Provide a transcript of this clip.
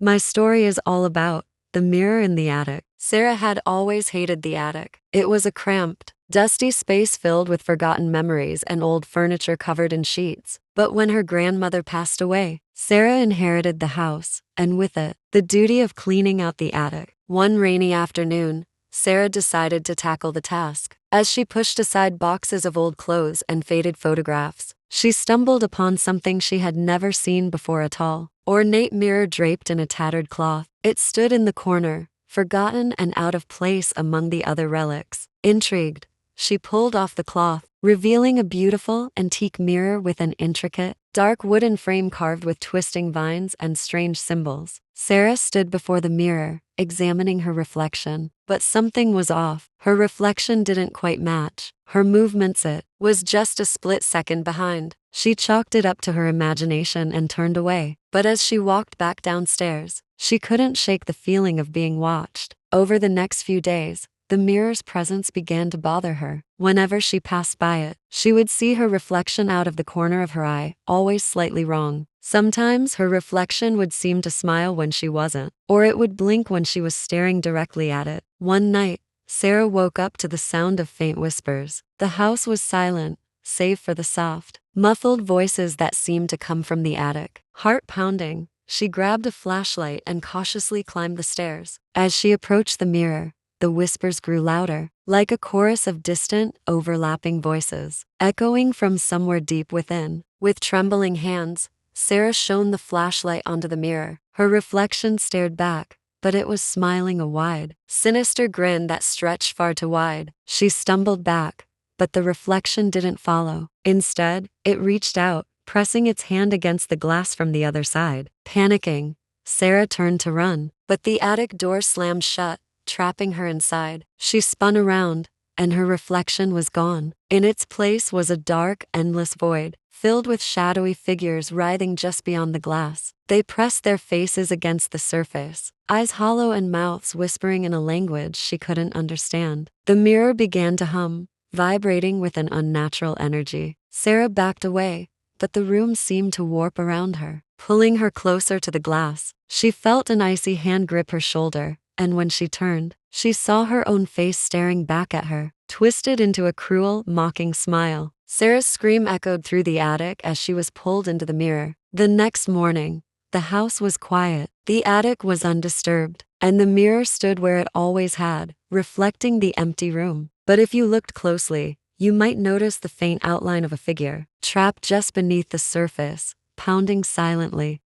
My story is all about the mirror in the attic. Sarah had always hated the attic. It was a cramped, dusty space filled with forgotten memories and old furniture covered in sheets. But when her grandmother passed away, Sarah inherited the house, and with it, the duty of cleaning out the attic. One rainy afternoon, Sarah decided to tackle the task. As she pushed aside boxes of old clothes and faded photographs, she stumbled upon something she had never seen before: a tall, ornate mirror draped in a tattered cloth. It stood in the corner, forgotten and out of place among the other relics. Intrigued, she pulled off the cloth, revealing a beautiful, antique mirror with an intricate, dark wooden frame carved with twisting vines and strange symbols. Sarah stood before the mirror, examining her reflection. But something was off. Her reflection didn't quite match her movements. It was just a split second behind. She chalked it up to her imagination and turned away. But as she walked back downstairs, she couldn't shake the feeling of being watched. Over the next few days, the mirror's presence began to bother her. Whenever she passed by it, she would see her reflection out of the corner of her eye, always slightly wrong. Sometimes her reflection would seem to smile when she wasn't, or it would blink when she was staring directly at it. One night, Sarah woke up to the sound of faint whispers. The house was silent, save for the soft, muffled voices that seemed to come from the attic. Heart pounding, she grabbed a flashlight and cautiously climbed the stairs. As she approached the mirror, the whispers grew louder, like a chorus of distant, overlapping voices, echoing from somewhere deep within. With trembling hands, Sarah shone the flashlight onto the mirror. Her reflection stared back, but it was smiling a wide, sinister grin that stretched far too wide. She stumbled back, but the reflection didn't follow. Instead, it reached out, pressing its hand against the glass from the other side. Panicking, Sarah turned to run, but the attic door slammed shut, trapping her inside. She spun around, and her reflection was gone. In its place was a dark, endless void, filled with shadowy figures writhing just beyond the glass. They pressed their faces against the surface, eyes hollow and mouths whispering in a language she couldn't understand. The mirror began to hum, vibrating with an unnatural energy. Sarah backed away, but the room seemed to warp around her, pulling her closer to the glass. She felt an icy hand grip her shoulder, and when she turned, she saw her own face staring back at her, twisted into a cruel, mocking smile. Sarah's scream echoed through the attic as she was pulled into the mirror. The next morning, the house was quiet, the attic was undisturbed, and the mirror stood where it always had, reflecting the empty room. But if you looked closely, you might notice the faint outline of a figure, trapped just beneath the surface, pounding silently.